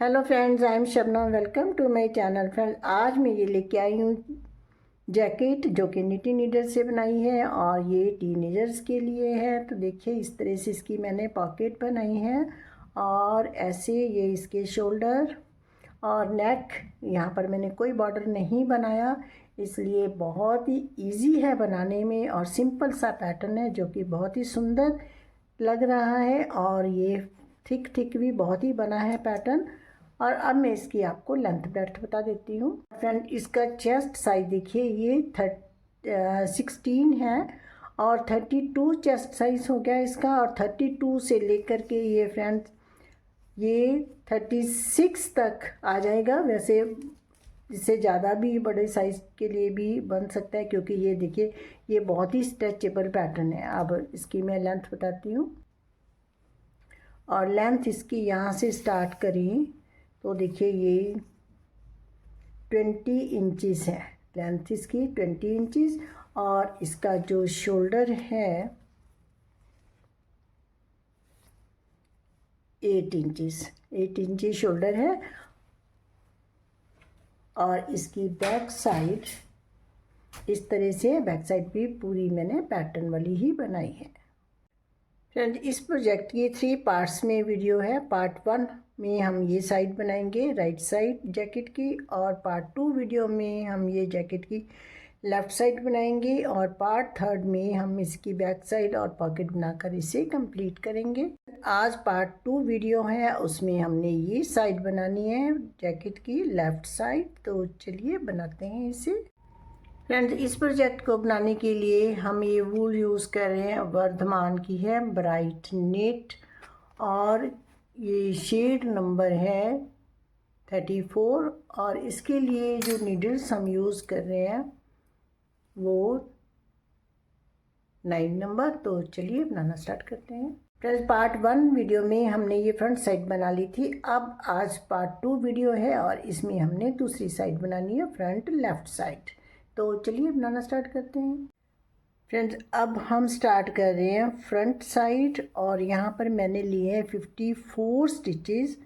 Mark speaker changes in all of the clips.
Speaker 1: Hello friends, I am Shabnam. Welcome to my channel. Friends, आज मैं ये लेके आई हूँ जैकेट जो कि निटी नीडल से बनाई है और ये टीनेजर्स के लिए है। तो देखिए, इस तरह से इसकी मैंने पॉकेट बनाई है और ऐसे ये इसके शोल्डर और नेक, यहाँ पर मैंने कोई बॉर्डर नहीं बनाया, इसलिए बहुत ही इजी है बनाने में और सिंपल सा पैटर्न है जो कि बहुत ही सुंदर लग रहा है और ये थिक थिक भी बहुत ही बना है पैटर्न। और अब मैं इसकी आपको लेंथ ब्रेड्थ बता देती हूँ। फ्रेंड, इसका चेस्ट साइज देखिए, ये 16 है और 32 चेस्ट साइज हो गया इसका, और 32 से लेकर के ये फ्रेंड्स ये 36 तक आ जाएगा। वैसे इससे ज़्यादा भी बड़े साइज़ के लिए भी बन सकता है, क्योंकि ये देखिए ये बहुत ही स्ट्रेचेबल पैटर्न है। अब इसकी मैं लेंथ बताती हूँ, और लेंथ इसकी यहाँ से स्टार्ट करें तो देखिए ये 20 इंचज़ है लेंथ इसकी, 20 इंचज़। और इसका जो शोल्डर है 8 इंचज़ शोल्डर है। और इसकी बैक साइड इस तरह से, बैक साइड भी पूरी मैंने पैटर्न वाली ही बनाई है। फ्रेंड, इस प्रोजेक्ट की 3 पार्ट्स में वीडियो है। पार्ट 1 में हम ये साइड बनाएंगे, राइट साइड जैकेट की, और पार्ट 2 वीडियो में हम ये जैकेट की लेफ़्ट साइड बनाएंगे, और पार्ट 3 में हम इसकी बैक साइड और पॉकेट बनाकर इसे कंप्लीट करेंगे। आज पार्ट 2 वीडियो है, उसमें हमने ये साइड बनानी है जैकेट की लेफ़्ट साइड। तो चलिए बनाते हैं इसे। फ्रेंड्स, इस प्रोजेक्ट को बनाने के लिए हम ये वूल यूज़ कर रहे हैं, वर्धमान की है, ब्राइट नेट, और ये शेड नंबर है 34। और इसके लिए जो नीडल्स हम यूज़ कर रहे हैं वो 9 नंबर। तो चलिए बनाना स्टार्ट करते हैं। फ्रेंड्स, पार्ट 1 वीडियो में हमने ये फ्रंट साइड बना ली थी। अब आज पार्ट 2 वीडियो है और इसमें हमने दूसरी साइड बनानी है, फ्रंट लेफ़्ट साइड। तो चलिए बनाना स्टार्ट करते हैं। फ्रेंड्स, अब हम स्टार्ट कर रहे हैं फ्रंट साइड, और यहाँ पर मैंने लिए हैं 54 स्टिचेस।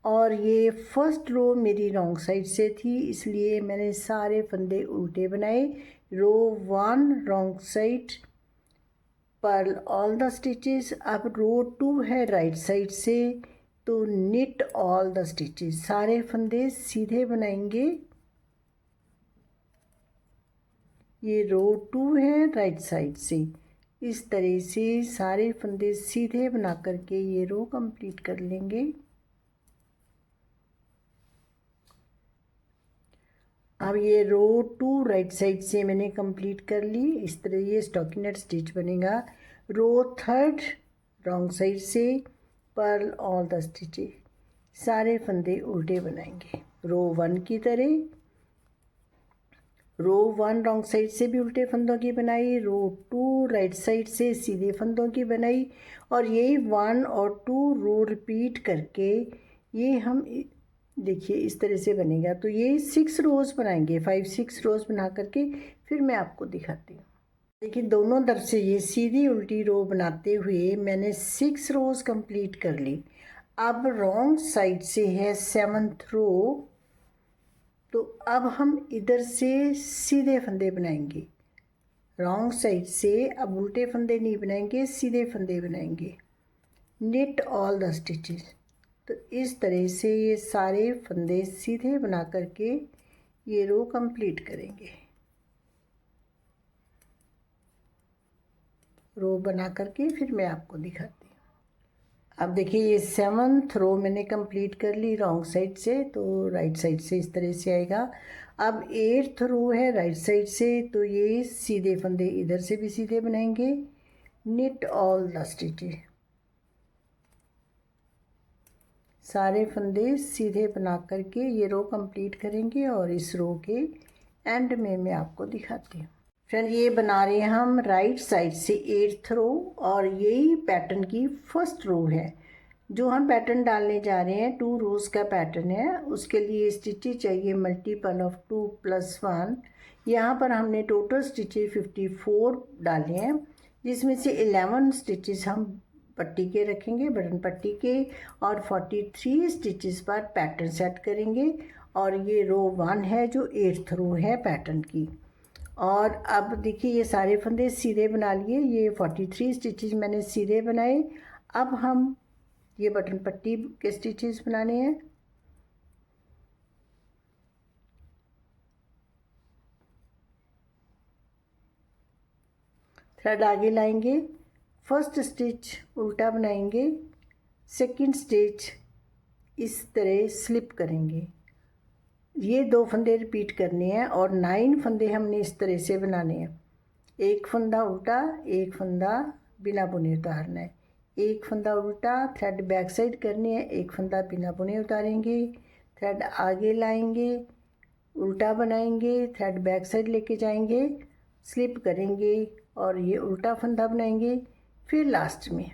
Speaker 1: और ये फर्स्ट रो मेरी रॉन्ग साइड से थी, इसलिए मैंने सारे फंदे उल्टे बनाए। Row 1 wrong side, purl all the stitches. अब रो 2 है राइट साइड से, तो निट ऑल द स्टिचेस, सारे फंदे सीधे बनाएंगे। ये रो 2 है राइट साइड से, इस तरह से सारे फंदे सीधे बना करके ये रो कंप्लीट कर लेंगे। अब ये रो 2 राइट साइड से मैंने कंप्लीट कर ली। इस तरह ये स्टॉकिनेट स्टिच बनेगा। रो 3 रॉन्ग साइड से, पर्ल ऑल द स्टिचेस, सारे फंदे उल्टे बनाएंगे रो 1 की तरह। रो 1 रॉन्ग साइड से भी उल्टे फंदों की बनाई, रो 2 राइट साइड से सीधे फंदों की बनाई, और यही 1 और 2 रो रिपीट करके ये हम देखिए इस तरह से बनेगा। तो ये 6 रोज़ बनाएंगे, 5-6 रोज़ बना करके फिर मैं आपको दिखाती हूँ। देखिए, दोनों तरफ से ये सीधी उल्टी रो बनाते हुए मैंने 6 रोज़ कंप्लीट कर ली। अब रॉन्ग साइड से है 7th रो, तो अब हम इधर से सीधे फंदे बनाएंगे। रॉन्ग साइड से अब उल्टे फंदे नहीं बनाएंगे, सीधे फंदे बनाएंगे। निट ऑल द स्टिचेस, तो इस तरह से ये सारे फंदे सीधे बना करके ये रो कंप्लीट करेंगे। रो बना करके फिर मैं आपको दिखाती हूँ। अब देखिए, ये 7th रो मैंने कंप्लीट कर ली रॉन्ग साइड से, तो राइट साइड से इस तरह से आएगा। अब 8th रो है राइट साइड से, तो ये सीधे फंदे इधर से भी सीधे बनाएंगे। निट ऑल द स्टिचेस, सारे फंदे सीधे बना करके ये रो कंप्लीट करेंगे, और इस रो के एंड में मैं आपको दिखाती हूँ। फ्रेंड, ये बना रहे हैं हम राइट साइड से 8th रो, और यही पैटर्न की फर्स्ट रो है। जो हम पैटर्न डालने जा रहे हैं 2 रोज़ का पैटर्न है, उसके लिए स्टिचेस चाहिए मल्टीपल ऑफ 2 + 1। यहाँ पर हमने टोटल स्टिचेस 54 डाले हैं, जिसमें से 11 स्टिचेस हम पट्टी के रखेंगे, बटन पट्टी के, और 43 स्टिचेस पर पैटर्न सेट करेंगे। और ये रो 1 है जो 8th रो है पैटर्न की। और अब देखिए ये सारे फंदे सीधे बना लिए, ये 43 स्टिचेस मैंने सीधे बनाए। अब हम ये बटन पट्टी के स्टिचेस बनाने हैं। थ्रेड आगे लाएंगे, फर्स्ट स्टिच उल्टा बनाएंगे, सेकंड स्टिच इस तरह स्लिप करेंगे। ये 2 फंदे रिपीट करने हैं और 9 फंदे हमने इस तरह से बनाने हैं। एक फंदा उल्टा, एक फंदा बिना बुने उतारना है, एक फंदा उल्टा, थ्रेड बैक साइड करने हैं, एक फंदा बिना बुने उतारेंगे, थ्रेड आगे लाएंगे, उल्टा बनाएंगे, थ्रेड बैक साइड लेके जाएंगे, स्लिप करेंगे और ये उल्टा फंदा बनाएंगे। फिर लास्ट में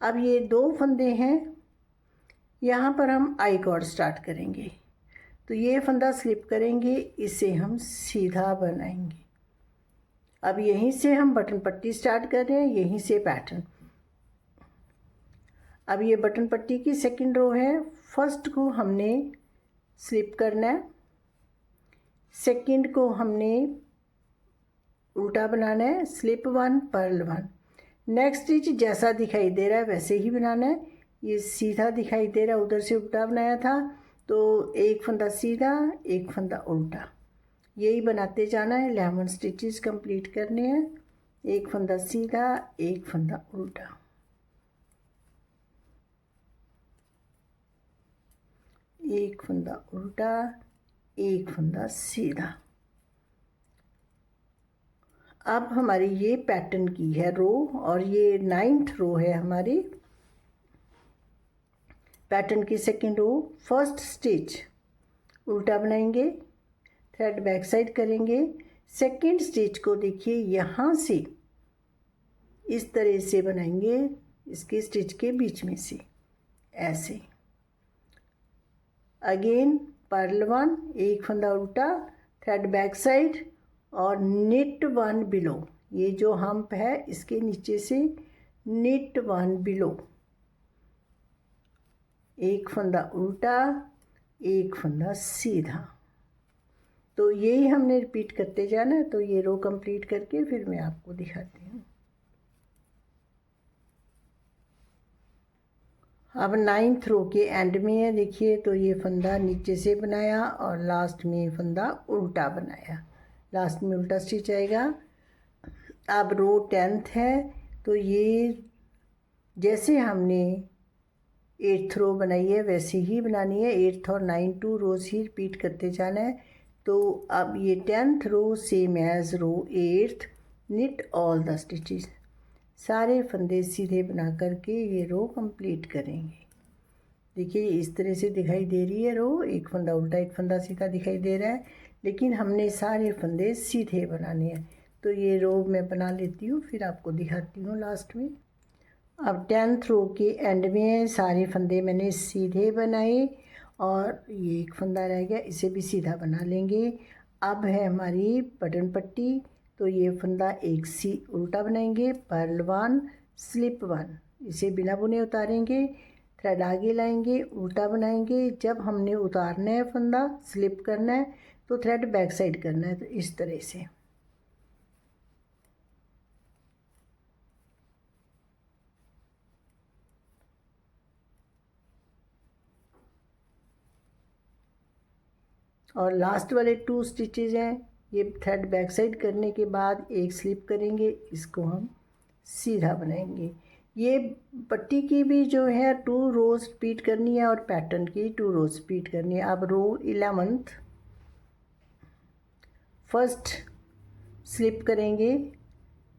Speaker 1: अब ये 2 फंदे हैं, यहाँ पर हम आई कॉर्ड स्टार्ट करेंगे। तो ये फंदा स्लिप करेंगे, इसे हम सीधा बनाएंगे। अब यहीं से हम बटन पट्टी स्टार्ट कर रहे हैं, यहीं से पैटर्न। अब ये बटन पट्टी की सेकंड रो है, फर्स्ट को हमने स्लिप करना है, सेकंड को हमने उल्टा बनाना है, स्लिप 1 पर्ल 1। नेक्स्ट स्टिच जैसा दिखाई दे रहा है वैसे ही बनाना है। ये सीधा दिखाई दे रहा है, उधर से उल्टा बनाया था, तो एक फंदा सीधा, एक फंदा उल्टा, यही बनाते जाना है। 11 स्टिचेस कंप्लीट करने हैं, एक फंदा सीधा, एक फंदा उल्टा, एक फंदा उल्टा, एक फंदा सीधा। अब हमारी ये पैटर्न की है रो, और ये 9th रो है हमारी पैटर्न की सेकंड रो। फर्स्ट स्टिच उल्टा बनाएंगे, थ्रेड बैक साइड करेंगे, सेकंड स्टिच को देखिए यहाँ से इस तरह से बनाएंगे, इसके स्टिच के बीच में से ऐसे। अगेन पर्ल 1, एक फंदा उल्टा, थ्रेड बैक साइड और निट 1 बिलो, ये जो हम्प है इसके नीचे से निट 1 बिलो, एक फंदा उल्टा, एक फंदा सीधा। तो यही हमने रिपीट करते जाना है। तो ये रो कंप्लीट करके फिर मैं आपको दिखाती हूँ। अब 9th रो के एंड में है, देखिए तो ये फंदा नीचे से बनाया और लास्ट में फंदा उल्टा बनाया, लास्ट में उल्टा स्टिच आएगा। अब रो 10th है, तो ये जैसे हमने 8th रो बनाई है वैसे ही बनानी है, 8th और 9th 2 रोज़ ही रिपीट करते जाना है। तो अब ये 10th row same as row 8th, knit all the stitches, सारे फंदे सीधे बना करके ये रो कंप्लीट करेंगे। देखिए इस तरह से दिखाई दे रही है रो, एक फंदा उल्टा एक फंदा सीधा दिखाई दे रहा है, लेकिन हमने सारे फंदे सीधे बनाने हैं। तो ये रो मैं बना लेती हूँ, फिर आपको दिखाती हूँ लास्ट में। अब 10th रो के एंड में सारे फंदे मैंने सीधे बनाए और ये एक फंदा रह गया, इसे भी सीधा बना लेंगे। अब है हमारी बटन पट्टी, तो ये फंदा एक सी उल्टा बनाएंगे, पर्ल 1, स्लिप 1, इसे बिना बुने उतारेंगे, थ्रेड आगे लाएंगे, उल्टा बनाएंगे। जब हमने उतारना है फंदा, स्लिप करना है, तो थ्रेड बैक साइड करना है, तो इस तरह से। और लास्ट वाले 2 स्टिचेज हैं, ये थ्रेड बैक साइड करने के बाद एक स्लिप करेंगे, इसको हम सीधा बनाएंगे। ये पट्टी की भी जो है 2 रोज रिपीट करनी है और पैटर्न की 2 रोज रिपीट करनी है। अब रो 11th, फर्स्ट स्लिप करेंगे,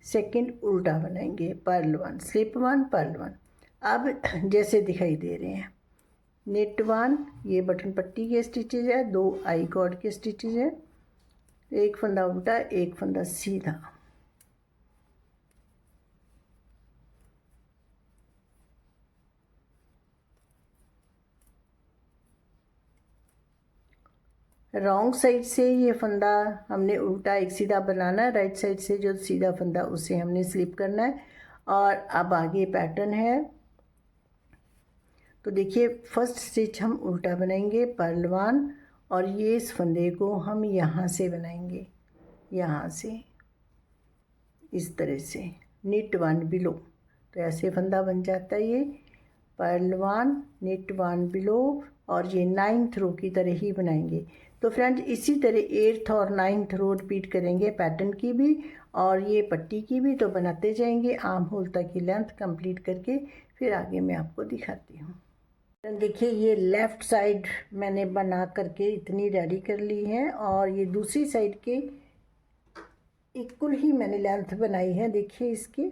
Speaker 1: सेकंड उल्टा बनाएंगे, पर्ल 1, स्लिप 1, पर्ल 1। अब जैसे दिखाई दे रहे हैं, नेट 1, ये बटन पट्टी के स्टिचेज है, 2 आई कॉर्ड के स्टिचेज है, एक फंदा उल्टा एक फंदा सीधा। रॉन्ग साइड से ये फंदा हमने उल्टा एक सीधा बनाना है, राइट साइड से जो सीधा फंदा उसे हमने स्लिप करना है। और अब आगे पैटर्न है। तो देखिए फर्स्ट स्टिच हम उल्टा बनाएंगे पर्ल 1 और ये इस फंदे को हम यहाँ से बनाएंगे, यहाँ से इस तरह से निट 1 बिलो। तो ऐसे फंदा बन जाता है ये पर्ल 1 निट 1 बिलो और ये 9th रो की तरह ही बनाएंगे। तो फ्रेंड्स इसी तरह 8th और 9th रो रिपीट करेंगे पैटर्न की भी और ये पट्टी की भी। तो बनाते जाएंगे आर्म होल तक की लेंथ कंप्लीट करके, फिर आगे मैं आपको दिखाती हूँ। देखिए ये लेफ़्ट साइड मैंने बना करके इतनी रेडी कर ली है और ये दूसरी साइड के इक्वल ही मैंने लेंथ बनाई है। देखिए इसकी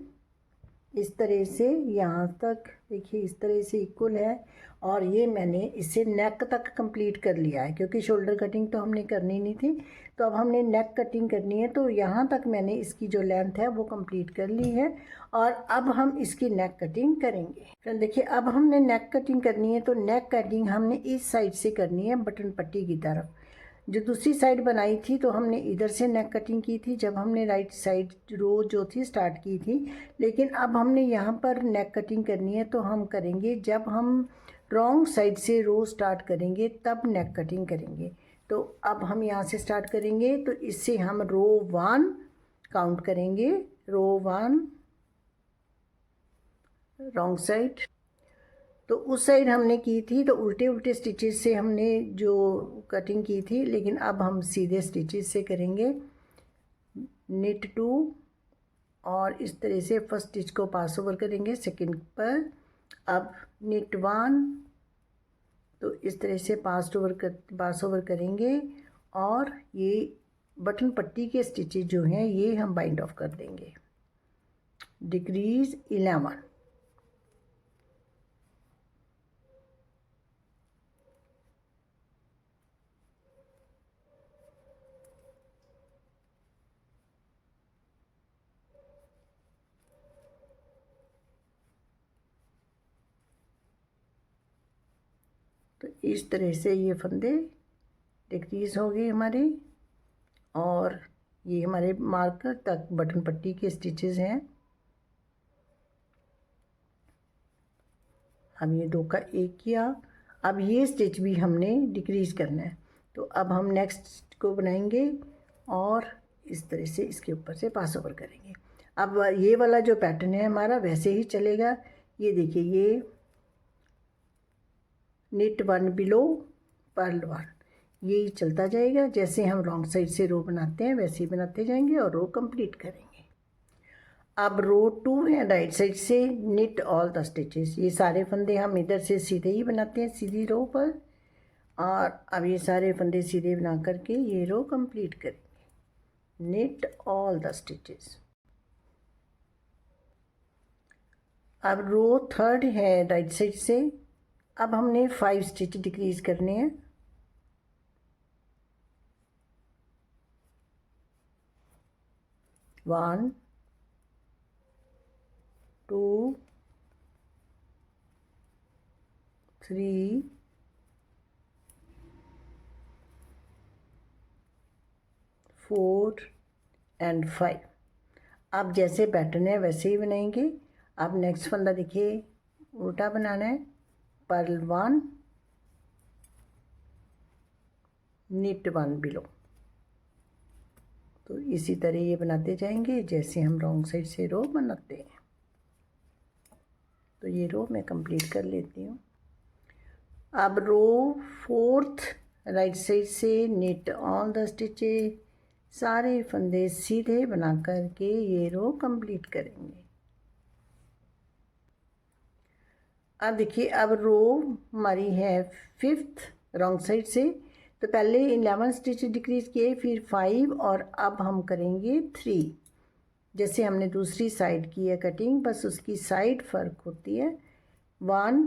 Speaker 1: इस तरह से यहाँ तक, देखिए इस तरह से इक्वल है और ये मैंने इसे नेक तक कंप्लीट कर लिया है क्योंकि शोल्डर कटिंग तो हमने करनी नहीं थी। तो अब हमने नेक कटिंग करनी है, तो यहाँ तक मैंने इसकी जो लेंथ है वो कंप्लीट कर ली है और अब हम इसकी नेक कटिंग करेंगे। फ्रेंड देखिए अब हमने नेक कटिंग करनी है, तो नेक कटिंग हमने इस साइड से करनी है बटन पट्टी की तरफ। जो दूसरी साइड बनाई थी तो हमने इधर से नेक कटिंग की थी जब हमने राइट साइड रो जो थी स्टार्ट की थी, लेकिन अब हमने यहाँ पर नेक कटिंग करनी है तो हम करेंगे जब हम रॉन्ग साइड से रो स्टार्ट करेंगे तब नेक कटिंग करेंगे। तो अब हम यहाँ से स्टार्ट करेंगे, तो इससे हम रो 1 काउंट करेंगे, रो 1 रॉन्ग साइड। तो उस साइड हमने की थी तो उल्टे उल्टे स्टिचेस से हमने जो कटिंग की थी, लेकिन अब हम सीधे स्टिचेस से करेंगे निट 2 और इस तरह से फर्स्ट स्टिच को पास ओवर करेंगे सेकंड पर। अब निट 1 तो इस तरह से पास ओवर करेंगे और ये बटन पट्टी के स्टिचेस जो हैं ये हम बाइंड ऑफ कर देंगे। डिक्रीज 11 तो इस तरह से ये फंदे डिक्रीज़ हो गए हमारे और ये हमारे मार्कर तक बटन पट्टी के स्टिचेस हैं। हम ये 2 का 1 किया, अब ये स्टिच भी हमने डिक्रीज़ करना है। तो अब हम नेक्स्ट को बनाएंगे और इस तरह से इसके ऊपर से पास ओवर करेंगे। अब ये वाला जो पैटर्न है हमारा वैसे ही चलेगा। ये देखिए ये निट 1 बिलो पर्ल 1 यही चलता जाएगा। जैसे हम रॉन्ग साइड से रो बनाते हैं वैसे ही बनाते जाएंगे और रो कंप्लीट करेंगे। अब रो 2 है राइट साइड से निट ऑल द स्टिचेस। ये सारे फंदे हम इधर से सीधे ही बनाते हैं सीधी रो पर, और अब ये सारे फंदे सीधे बना करके ये रो कंप्लीट करेंगे निट ऑल द स्टिचेस। अब रो 3 है राइट साइड से। अब हमने 5 स्टिच डिक्रीज करने हैं। One 2 3 4 and 5। अब जैसे पैटर्न है वैसे ही बनाएंगे। अब नेक्स्ट फंदा देखिए उल्टा बनाना है, पर्ल 1 निट 1 बिलो। तो इसी तरह ये बनाते जाएंगे जैसे हम रॉन्ग साइड से रो बनाते हैं। तो ये रो मैं कंप्लीट कर लेती हूँ। अब रो 4th राइट साइड से निट ऑन द स्टिचेस, सारे फंदे सीधे बना करके ये रो कंप्लीट करेंगे। अब देखिए अब रो हमारी है 5th रॉन्ग साइड से। तो पहले 11 स्टिच डिक्रीज किए, फिर 5 और अब हम करेंगे 3। जैसे हमने दूसरी साइड की है कटिंग, बस उसकी साइड फ़र्क होती है। 1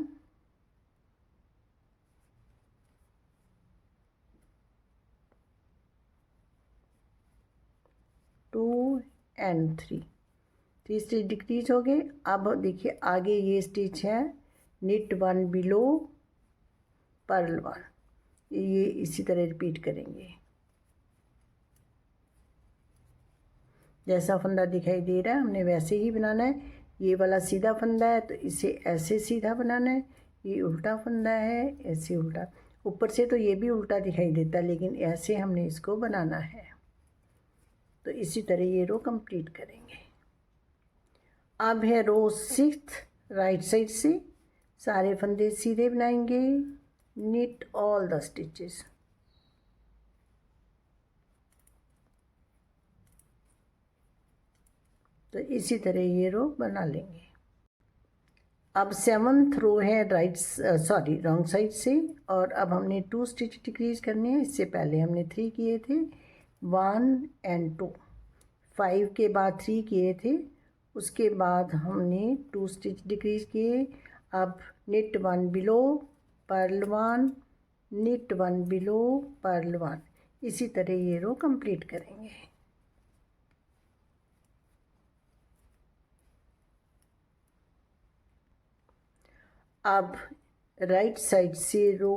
Speaker 1: 2 एंड 3 स्टिच डिक्रीज हो गए। अब देखिए आगे ये स्टिच है निट 1 बिलो पर्ल 1, ये इसी तरह रिपीट करेंगे। जैसा फंदा दिखाई दे रहा है हमने वैसे ही बनाना है। ये वाला सीधा फंदा है तो इसे ऐसे सीधा बनाना है, ये उल्टा फंदा है ऐसे उल्टा। ऊपर से तो ये भी उल्टा दिखाई देता है लेकिन ऐसे हमने इसको बनाना है। तो इसी तरह ये रो कंप्लीट करेंगे। अब है रो 6 राइट साइड से सारे फंदे सीधे बनाएंगे, knit all the stitches। तो इसी तरह ये रो बना लेंगे। अब 7th रो है रॉन्ग साइड से, और अब हमने 2 स्टिच डिक्रीज करने हैं। इससे पहले हमने 3 किए थे, 1 and 2, 5 के बाद 3 किए थे, उसके बाद हमने 2 स्टिच डिक्रीज किए। अब knit 1 below purl 1, knit 1 below purl 1, इसी तरह ये रो कंप्लीट करेंगे। अब राइट साइड से रो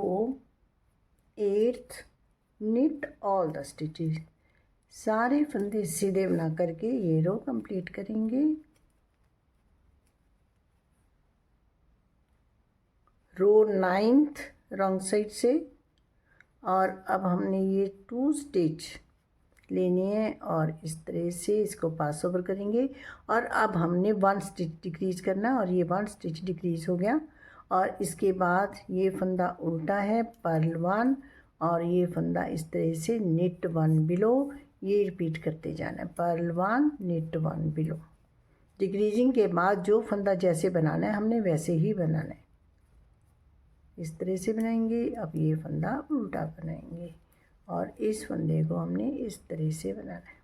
Speaker 1: 8th knit all the stitches, सारे फंदे सीधे बना करके ये रो कंप्लीट करेंगे। रो 9th रॉन्ग साइड से, और अब हमने ये 2 स्टिच लेने हैं और इस तरह से इसको पास ओवर करेंगे। और अब हमने 1 स्टिच डिक्रीज करना, और ये 1 स्टिच डिक्रीज हो गया। और इसके बाद ये फंदा उल्टा है पर्ल 1, और ये फंदा इस तरह से knit 1 बिलो, ये रिपीट करते जाना है, पर्ल 1 knit 1 बिलो। डिक्रीजिंग के बाद जो फंदा जैसे बनाना है हमने वैसे ही बनाना है, इस तरह से बनाएंगे। अब ये फंदा उल्टा बनाएंगे और इस फंदे को हमने इस तरह से बनाना है।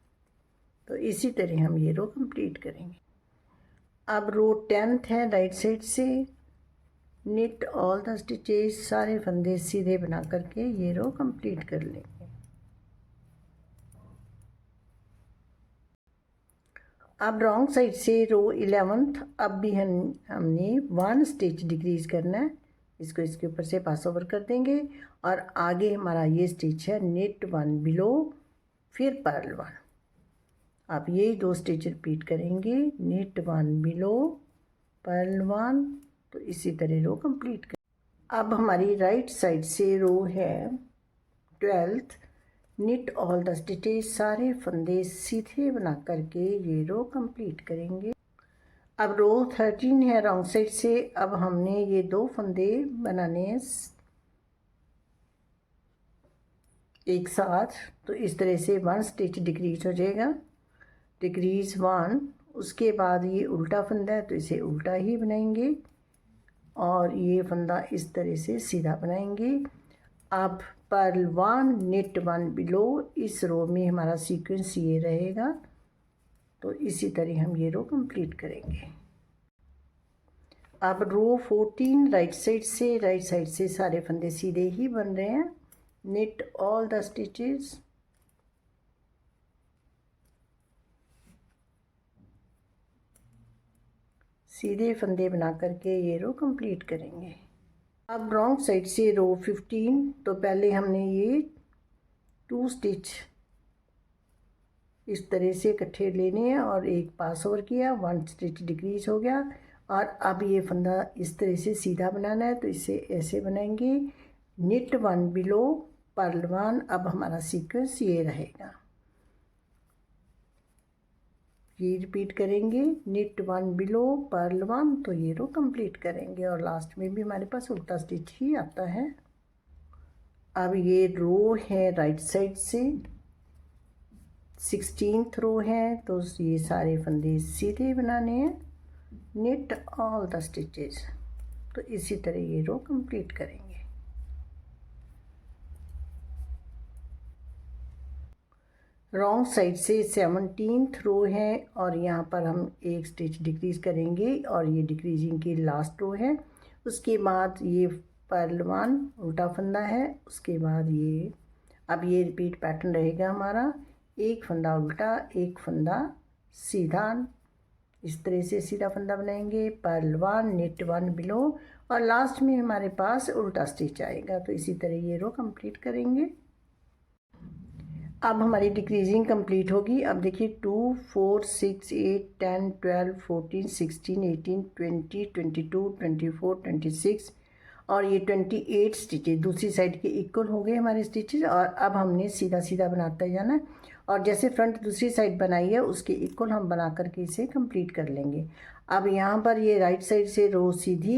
Speaker 1: तो इसी तरह हम ये रो कंप्लीट करेंगे। अब रो 10th है राइट साइड से, knit all the stitches, सारे फंदे सीधे बना करके ये रो कंप्लीट कर लेंगे। अब रॉन्ग साइड से रो 11th, अब भी हमने 1 स्टिच डिक्रीज करना है, इसको इसके ऊपर से पास ओवर कर देंगे। और आगे हमारा ये स्टिच है knit 1 बिलो फिर पर्ल 1। आप यही 2 स्टिच रिपीट करेंगे, knit 1 बिलो पर्ल 1। तो इसी तरह रो कंप्लीट कर। अब हमारी राइट साइड से रो है 12th, knit all the stitches, सारे फंदे सीधे बना करके ये रो कंप्लीट करेंगे। अब रो 13 है रॉन्ग साइड से, अब हमने ये 2 फंदे बनाने हैं एक साथ। तो इस तरह से 1 स्टिच डिक्रीज हो जाएगा, डिक्रीज 1। उसके बाद ये उल्टा फंदा है तो इसे उल्टा ही बनाएंगे, और ये फंदा इस तरह से सीधा बनाएंगे। अब पर्ल 1 knit 1 बिलो, इस रो में हमारा सीक्वेंस ये रहेगा। तो इसी तरह हम ये रो कंप्लीट करेंगे। अब रो 14 राइट साइड से सारे फंदे सीधे ही बन रहे हैं, knit all the stitches, सीधे फंदे बना करके ये रो कंप्लीट करेंगे। अब रॉन्ग साइड से रो 15, तो पहले हमने ये 2 स्टिच इस तरह से इकट्ठे लेने हैं और एक पास ओवर किया, 1 स्टिच डिक्रीज हो गया। और अब ये फंदा इस तरह से सीधा बनाना है, तो इसे ऐसे बनाएंगे, knit 1 बिलो पर्ल 1। अब हमारा सीक्वेंस ये रहेगा, ये रिपीट करेंगे, knit 1 बिलो पर्ल 1। तो ये रो कंप्लीट करेंगे और लास्ट में भी हमारे पास उल्टा स्टिच ही आता है। अब ये रो है राइट साइड से 16th रो है, तो ये सारे फंदे सीधे बनाने हैं, knit all the stitches। तो इसी तरह ये रो कंप्लीट करेंगे। रॉन्ग साइड से 17th रो है, और यहाँ पर हम एक स्टिच डिक्रीज करेंगे और ये डिक्रीजिंग की लास्ट रो है। उसके बाद ये पर्ल 1 उल्टा फंदा है, उसके बाद ये अब ये रिपीट पैटर्न रहेगा हमारा, एक फंदा उल्टा एक फंदा सीधा, इस तरह से सीधा फंदा बनाएंगे, पर्ल 1 knit 1 बिलो, और लास्ट में हमारे पास उल्टा स्टिच आएगा। तो इसी तरह ये रो कंप्लीट करेंगे। अब हमारी डिक्रीजिंग कंप्लीट होगी। अब देखिए 2 4 6 8 10 12 14 16 18 20 22 24 26 और ये 28 स्टिचेज दूसरी साइड के इक्वल हो गए हमारे स्टिचेज। और अब हमने सीधा सीधा बनाते जाना है और जैसे फ्रंट दूसरी साइड बनाई है उसके इक्वल हम बना करके इसे कंप्लीट कर लेंगे। अब यहाँ पर ये राइट साइड से रो सीधी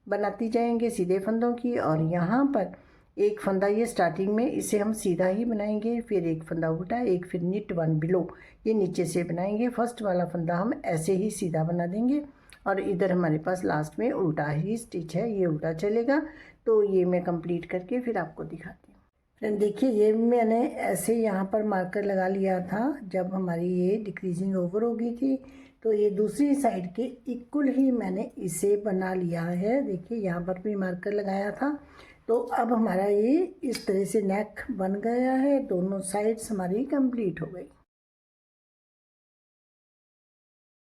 Speaker 1: बनाती जाएंगे सीधे फंदों की, और यहाँ पर एक फंदा ये स्टार्टिंग में इसे हम सीधा ही बनाएंगे, फिर एक फंदा उल्टा, एक फिर निट वन बिलो ये नीचे से बनाएंगे। फर्स्ट वाला फंदा हम ऐसे ही सीधा बना देंगे और इधर हमारे पास लास्ट में उल्टा ही स्टिच है, ये उल्टा चलेगा। तो ये मैं कंप्लीट करके फिर आपको दिखाती हूँ। फ्रेंड देखिए ये मैंने ऐसे यहाँ पर मार्कर लगा लिया था जब हमारी ये डिक्रीजिंग ओवर हो गई थी, तो ये दूसरी साइड के इक्वल ही मैंने इसे बना लिया है। देखिए यहाँ पर भी मार्कर लगाया था। तो अब हमारा ये इस तरह से नेक बन गया है, दोनों साइड्स हमारी कंप्लीट हो गई।